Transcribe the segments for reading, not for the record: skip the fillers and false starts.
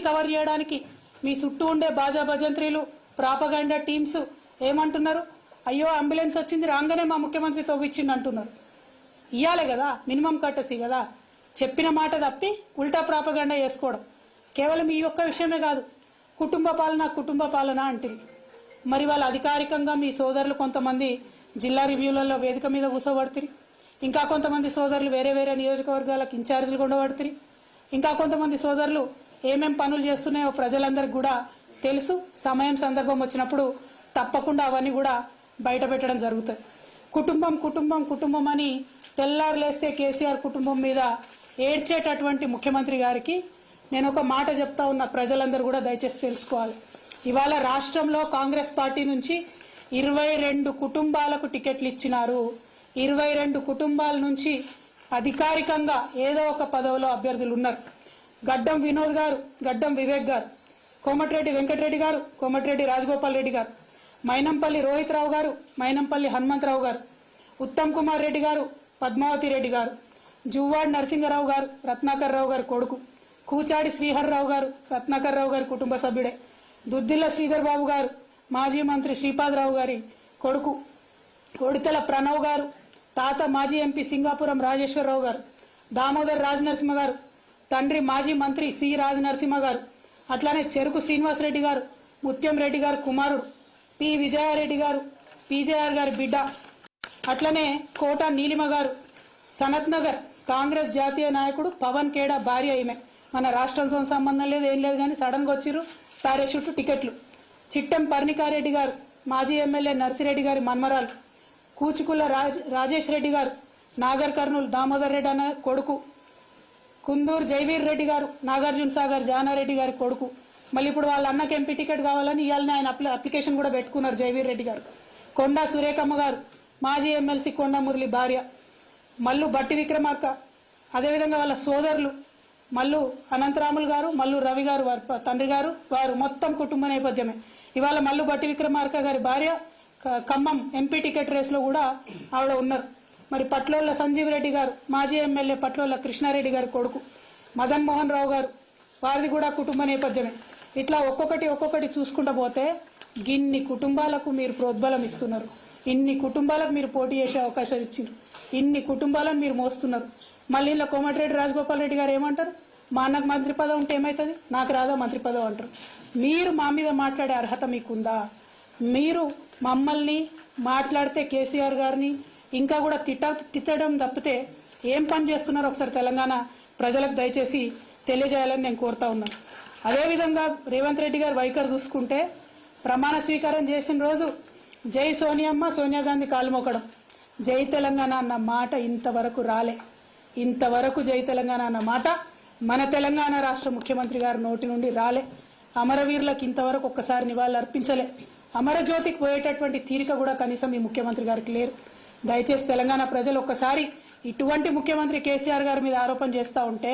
Cover చేయడానికి మీ చుట్టూ ఉండే బాజా భజంత్రీలు ప్రాపగాండా టీమ్స్ ఏమంటున్నారు? అయ్యో అంబులెన్స్ వచ్చింది రాగానే మా ముఖ్యమంత్రి తవ్విచ్చింది అంటున్నారు. ఇయ్యాలే కదా, మినిమం కట్టసి కదా. చెప్పిన మాట తప్పి ఉల్టా ప్రాపగాండా చేసుకోవడం. కేవలం ఈ ఒక్క విషయమే కాదు, కుటుంబ పాలన అంటుంది. మరి వాళ్ళు అధికారికంగా మీ సోదరులు కొంతమంది జిల్లా రివ్యూలలో వేదిక మీద కూర్చోబడుతుంది, ఇంకా కొంతమంది సోదరులు వేరే వేరే నియోజకవర్గాలకు ఇన్ఛార్జీలు ఉండబడుతుంది, ఇంకా కొంతమంది సోదరులు ఏమేం పనులు చేస్తున్నాయో ప్రజలందరికీ కూడా తెలుసు. సమయం సందర్భం వచ్చినప్పుడు తప్పకుండా అవన్నీ కూడా బయట పెట్టడం జరుగుతుంది. కుటుంబం అని తెల్లారులేస్తే కేసీఆర్ కుటుంబం మీద ఏడ్చేటటువంటి ముఖ్యమంత్రి గారికి నేను ఒక మాట చెప్తా ఉన్న, ప్రజలందరూ కూడా దయచేసి తెలుసుకోవాలి. ఇవాళ రాష్ట్రంలో కాంగ్రెస్ పార్టీ నుంచి 22 కుటుంబాలకు టికెట్లు ఇచ్చినారు. 22 కుటుంబాల నుంచి అధికారికంగా ఏదో ఒక పదవిలో అభ్యర్థులు ఉన్నారు. గడ్డం వినోద్ గారు, గడ్డం వివేక్ గారు, కోమటిరెడ్డి వెంకటరెడ్డి గారు, కోమటిరెడ్డి రాజగోపాల్ రెడ్డి గారు, మైనంపల్లి రోహిత్ రావు గారు, మైనంపల్లి హనుమంతరావు గారు, ఉత్తమ్ కుమార్ రెడ్డి గారు, పద్మావతి రెడ్డి గారు, జువ్వాడి నరసింహరావు గారు, రత్నాకర్ రావు గారు కొడుకు, కూచాడి శ్రీహర్ రావు గారు, రత్నాకర్ రావు గారి కుటుంబ సభ్యుడే, దుద్దిల్ల శ్రీధర్ బాబు గారు, మాజీ మంత్రి శ్రీపాదరావు గారి కొడుకు, ఒడితెల ప్రణవ్ గారు, తాత మాజీ ఎంపీ సింగాపురం రాజేశ్వరరావు గారు, దామోదర్ రాజనరసింహ గారు, తండ్రి మాజీ మంత్రి సి రాజనరసింహ గారు, అట్లానే చెరుకు శ్రీనివాసరెడ్డి గారు, ముత్యం రెడ్డి గారు కుమారుడు, పి విజయారెడ్డి గారు, పీజేఆర్ గారి బిడ్డ, అట్లనే కోట నీలిమ గారు, సనత్ నగర్ కాంగ్రెస్ జాతీయ నాయకుడు పవన్ ఖేడా భార్య. ఈమె మన రాష్ట్రంతో సంబంధం లేదు, ఏం లేదు, కానీ సడన్ గా వచ్చిర్రు పారాషూట్ టికెట్లు. చిట్టెం పర్ణికారెడ్డి గారు, మాజీ ఎమ్మెల్యే నర్సిరెడ్డి గారి మన్మరాలు, కూచుకుల రాజేష్ రెడ్డి గారు, నాగర్ కర్నూలు దామోదర్ రెడ్డి అన్న కొడుకు, కుందూరు జైవీర్ రెడ్డి గారు, నాగార్జున సాగర్ జానారెడ్డి గారి కొడుకు. మళ్ళీ ఇప్పుడు వాళ్ళ అన్నకి ఎంపీ టికెట్ కావాలని ఇవాళ ఆయన అప్లికేషన్ కూడా పెట్టుకున్నారు జైవీర్ రెడ్డి గారు. కొండా సురేఖమ్మ గారు, మాజీ ఎమ్మెల్సీ కొండా మురళి భార్య, మల్లు బట్టి విక్రమార్క, అదేవిధంగా వాళ్ళ సోదరులు మల్లు అనంతరాములు గారు, మల్లు రవి గారు వారి తండ్రి గారు, వారు మొత్తం కుటుంబ నేపథ్యమే. ఇవాళ మల్లు బట్టి విక్రమార్క గారి భార్య ఖమ్మం ఎంపీ టికెట్ రేసులో కూడా ఆవిడ ఉన్నారు. మరి పట్లోళ్ళ సంజీవ్ రెడ్డి గారు, మాజీ ఎమ్మెల్యే పట్లోళ్ళ కృష్ణారెడ్డి గారి కొడుకు, మదన్ మోహన్ రావు గారు, వారిది కూడా కుటుంబ నేపథ్యమే. ఇట్లా ఒక్కొక్కటి చూసుకుంటూ పోతే గిన్ని కుటుంబాలకు మీరు ప్రోద్బలం ఇస్తున్నారు, ఇన్ని కుటుంబాలకు మీరు పోటీ చేసే అవకాశం ఇచ్చారు, ఇన్ని కుటుంబాలను మీరు మోస్తున్నారు. మళ్ళీ ఇలా కోమటిరెడ్డి రాజగోపాల్ రెడ్డి గారు ఏమంటారు? మా అన్నకు మంత్రి పదవి ఉంటే ఏమవుతుంది, నాకు రాదా మంత్రి పదవి అంటారు. మీరు మా మీద మాట్లాడే అర్హత మీకుందా? మీరు మమ్మల్ని మాట్లాడితే కేసీఆర్ గారిని ఇంకా కూడా తిట్టడం తప్పితే ఏం పని చేస్తున్నారో ఒకసారి తెలంగాణ ప్రజలకు దయచేసి తెలియజేయాలని నేను కోరుతా ఉన్నాను. అదేవిధంగా రేవంత్ రెడ్డి గారు వైఖరి చూసుకుంటే ప్రమాణ స్వీకారం చేసిన రోజు జై సోనియమ్మ, సోనియా గాంధీ కాలు మోకడం, జై తెలంగాణ అన్న మాట ఇంతవరకు రాలే. ఇంతవరకు జై తెలంగాణ అన్న మాట మన తెలంగాణ రాష్ట్ర ముఖ్యమంత్రి గారి నోటి నుండి రాలే. అమరవీరులకు ఇంతవరకు ఒక్కసారి నివాళులు అర్పించలే. అమరజ్యోతికి పోయేటటువంటి తీరిక కూడా కనీసం ఈ ముఖ్యమంత్రి గారికి లేరు. దయచేసి తెలంగాణ ప్రజలు ఒక్కసారి ఇటువంటి ముఖ్యమంత్రి కేసీఆర్ గారి మీద ఆరోపణ చేస్తూ ఉంటే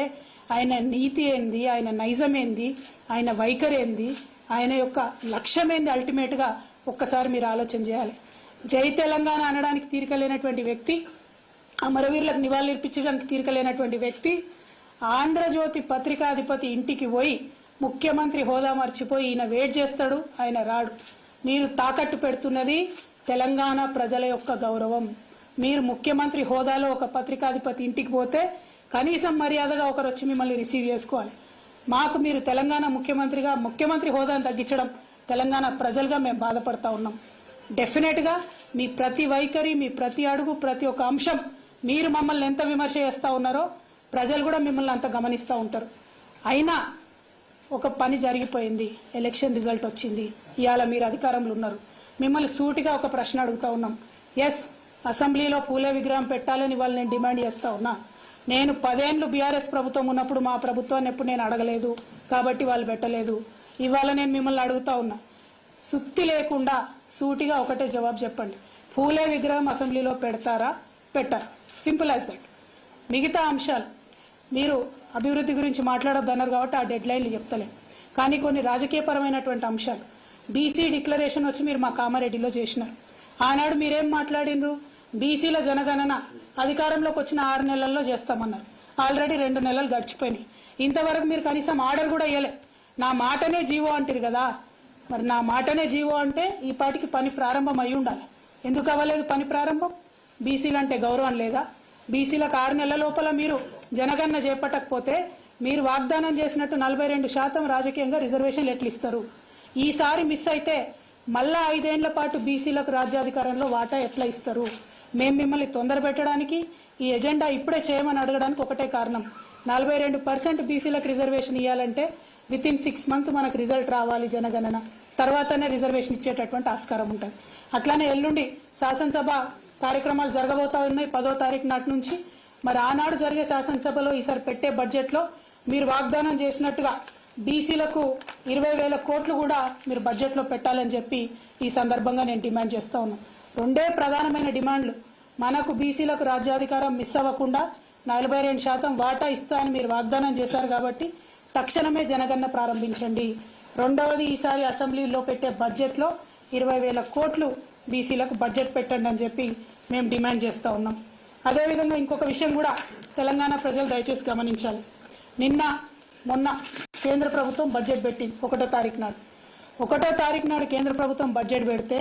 ఆయన నీతి ఏంది, ఆయన నైజం ఏంది, ఆయన వైఖరి ఏంది, ఆయన యొక్క లక్ష్యం ఏంది, అల్టిమేట్ గా ఒక్కసారి మీరు ఆలోచన చేయాలి. జై తెలంగాణ అనడానికి తీరిక లేనటువంటి వ్యక్తి, అమరవీరులకు నివాళులు ఇర్పించడానికి తీరిక లేనటువంటి వ్యక్తి ఆంధ్రజ్యోతి పత్రికాధిపతి ఇంటికి పోయి ముఖ్యమంత్రి హోదా మర్చిపోయి ఈయన వెయిట్ చేస్తాడు, ఆయన రాడు. మీరు తాకట్టు పెడుతున్నది తెలంగాణ ప్రజల యొక్క గౌరవం. మీరు ముఖ్యమంత్రి హోదాలో ఒక పత్రికాధిపతి ఇంటికి పోతే కనీసం మర్యాదగా ఒకరు వచ్చి మిమ్మల్ని రిసీవ్ చేసుకోవాలి. మాకు మీరు తెలంగాణ ముఖ్యమంత్రిగా ముఖ్యమంత్రి హోదాను తగ్గించడం తెలంగాణ ప్రజలుగా మేము బాధపడతా ఉన్నాం. డెఫినెట్ గా మీ ప్రతి వైఖరి, మీ ప్రతి అడుగు, ప్రతి ఒక్క అంశం మీరు మమ్మల్ని ఎంత విమర్శ చేస్తా ఉన్నారో ప్రజలు కూడా మిమ్మల్ని అంత గమనిస్తూ ఉంటారు. అయినా ఒక పని జరిగిపోయింది, ఎలక్షన్ రిజల్ట్ వచ్చింది, ఇవాళ మీరు అధికారంలో ఉన్నారు. మిమ్మల్ని సూటిగా ఒక ప్రశ్న అడుగుతా ఉన్నాం. ఎస్, అసెంబ్లీలో పూలే విగ్రహం పెట్టాలని వాళ్ళు నేను డిమాండ్ చేస్తా ఉన్నా. నేను 10 ఏళ్లు బీఆర్ఎస్ ప్రభుత్వం ఉన్నప్పుడు మా ప్రభుత్వాన్ని ఎప్పుడు నేను అడగలేదు కాబట్టి వాళ్ళు పెట్టలేదు. ఇవాళ నేను మిమ్మల్ని అడుగుతా ఉన్నా, సుత్తి లేకుండా సూటిగా ఒకటే జవాబు చెప్పండి. పూలే విగ్రహం అసెంబ్లీలో పెడతారా, పెట్టారా? Simple as that. మిగతా అంశాలు మీరు అభివృద్ధి గురించి మాట్లాడొద్దన్నారు కాబట్టి ఆ డెడ్ లైన్లు చెప్తలేం. కానీ కొన్ని రాజకీయపరమైనటువంటి అంశాలు, బీసీ డిక్లరేషన్ వచ్చి మీరు మా కామారెడ్డిలో చేసినారు. ఆనాడు మీరేం మాట్లాడినరు? బీసీల జనగణన అధికారంలోకి వచ్చిన 6 నెలల్లో చేస్తామన్నారు. ఆల్రెడీ 2 నెలలు గడిచిపోయినాయి. ఇంతవరకు మీరు కనీసం ఆర్డర్ కూడా ఇవ్వలే. నా మాటనే జీవో అంటారు కదా, మరి నా మాటనే జీవో అంటే ఈ పాటికి పని ప్రారంభం అయి ఉండాలి. ఎందుకు అవ్వలేదు పని ప్రారంభం? బీసీలు అంటే గౌరవం లేదా? బీసీలకు 6 నెలల లోపల మీరు జనగణన చేపట్టకపోతే మీరు వాగ్దానం చేసినట్టు 42% రాజకీయంగా రిజర్వేషన్లు ఎట్లు ఇస్తారు? ఈసారి మిస్ అయితే మళ్ళా 5 ఏళ్ల పాటు బీసీలకు రాజ్యాధికారంలో వాటా ఎట్లా ఇస్తారు? మేము మిమ్మల్ని తొందర పెట్టడానికి ఈ ఎజెండా ఇప్పుడే చేయమని అడగడానికి ఒకటే కారణం. 42% బీసీలకు రిజర్వేషన్ ఇవ్వాలంటే వితిన్ 6 months మనకు రిజల్ట్ రావాలి జనగణన, తర్వాతనే రిజర్వేషన్ ఇచ్చేటటువంటి ఆస్కారం ఉంటుంది. అట్లానే ఎల్లుండి శాసనసభ కార్యక్రమాలు జరగబోతా ఉన్నాయి 10వ తారీఖు నాటి నుంచి. మరి ఆనాడు జరిగే శాసనసభలో ఈసారి పెట్టే బడ్జెట్లో మీరు వాగ్దానం చేసినట్టుగా బీసీలకు 20,000 కోట్లు కూడా మీరు బడ్జెట్లో పెట్టాలని చెప్పి ఈ సందర్భంగా నేను డిమాండ్ చేస్తా ఉన్నాను. 2 ప్రధానమైన డిమాండ్లు. మనకు బీసీలకు రాజ్యాధికారం మిస్ అవ్వకుండా 42% వాటా ఇస్తా అని మీరు వాగ్దానం చేశారు కాబట్టి తక్షణమే జనగణన ప్రారంభించండి. రెండవది, ఈసారి అసెంబ్లీలో పెట్టే బడ్జెట్లో 20,000 కోట్లు బీసీలకు బడ్జెట్ పెట్టండి అని చెప్పి మేము డిమాండ్ చేస్తూ ఉన్నాం. అదేవిధంగా ఇంకొక విషయం కూడా తెలంగాణ ప్రజలు దయచేసి గమనించాలి. నిన్న మొన్న కేంద్ర ప్రభుత్వం బడ్జెట్ పెట్టింది 1వ తారీఖు నాడు. 1వ తారీఖు నాడు కేంద్ర ప్రభుత్వం బడ్జెట్ పెడితే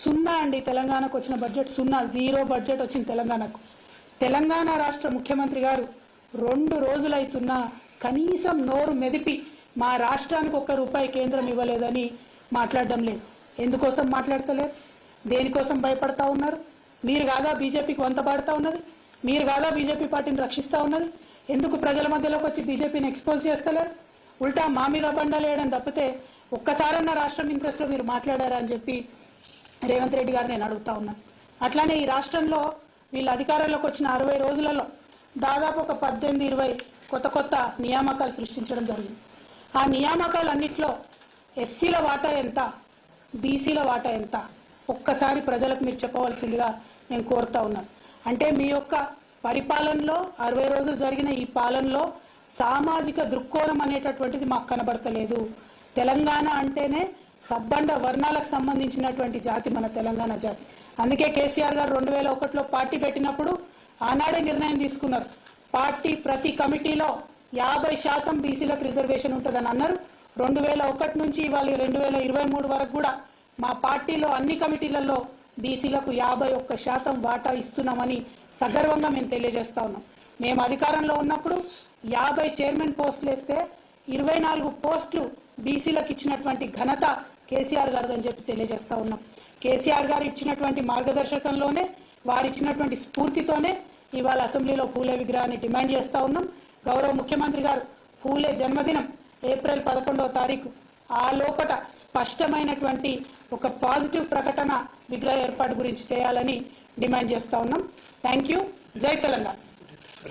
0 అండి. తెలంగాణకు వచ్చిన బడ్జెట్ 0, 0 బడ్జెట్ వచ్చింది తెలంగాణకు. తెలంగాణ రాష్ట్ర ముఖ్యమంత్రి గారు 2 రోజులైతున్నా కనీసం నోరు మెదిపి మా రాష్ట్రానికి ₹1 కేంద్రం ఇవ్వలేదని మాట్లాడడం లేదు. ఎందుకోసం మాట్లాడతలేరు? దేనికోసం భయపడతా ఉన్నారు? మీరు కాదా బీజేపీకి వంతపాడుతూ ఉన్నది? మీరు కాదా బీజేపీ పార్టీని రక్షిస్తూ ఉన్నది? ఎందుకు ప్రజల మధ్యలోకి వచ్చి బీజేపీని ఎక్స్పోజ్ చేస్తలేరు? ఉల్టా మా మీద బండాలు వేయడం తప్పితే ఒక్కసారన్నా రాష్ట్రం ఇంట్రెస్ట్లో మీరు మాట్లాడారా అని చెప్పి రేవంత్ రెడ్డి గారు నేను అడుగుతా ఉన్నాను. అట్లానే ఈ రాష్ట్రంలో వీళ్ళు అధికారంలోకి వచ్చిన 60 రోజులలో దాదాపు ఒక 18-20 కొత్త నియామకాలు సృష్టించడం జరిగింది. ఆ నియామకాలన్నింటిలో ఎస్సీల వాటా ఎంత, బీసీల వాటా ఎంత ఒక్కసారి ప్రజలకు మీరు చెప్పవలసిందిగా నేను కోరుతా ఉన్నాను. అంటే మీ యొక్క పరిపాలనలో 60 రోజులు జరిగిన ఈ పాలనలో సామాజిక దృక్కోణం అనేటటువంటిది మాకు కనబడతలేదు. తెలంగాణ అంటేనే సబ్బండ వర్ణాలకు సంబంధించినటువంటి జాతి మన తెలంగాణ జాతి. అందుకే కేసీఆర్ గారు 2001లో పార్టీ పెట్టినప్పుడు ఆనాడే నిర్ణయం తీసుకున్నారు. పార్టీ ప్రతి కమిటీలో 50% బీసీలకు రిజర్వేషన్ ఉంటుందని అన్నారు. 2001 నుంచి ఇవాళ 2023 వరకు కూడా మా పార్టీలో అన్ని కమిటీలలో బీసీలకు 51% వాటా ఇస్తున్నామని సగర్వంగా మేము తెలియజేస్తా ఉన్నాం. మేము అధికారంలో ఉన్నప్పుడు 50 చైర్మన్ పోస్టులు వేస్తే 24 పోస్టులు బీసీలకు ఇచ్చినటువంటి ఘనత కేసీఆర్ గారు అని చెప్పి తెలియజేస్తా ఉన్నాం. కేసీఆర్ గారు ఇచ్చినటువంటి మార్గదర్శకంలోనే, వారు ఇచ్చినటువంటి స్ఫూర్తితోనే ఇవాళ అసెంబ్లీలో పూలే విగ్రహాన్ని డిమాండ్ చేస్తా ఉన్నాం. గౌరవ ముఖ్యమంత్రి గారు పూలే జన్మదినం ఏప్రిల్ 11వ తారీఖు ఆ లోపట స్పష్టమైనటువంటి ఒక పాజిటివ్ ప్రకటన విగ్రహ ఏర్పాటు గురించి చేయాలని డిమాండ్ చేస్తా ఉన్నాం. Thank you. జై తెలంగాణ.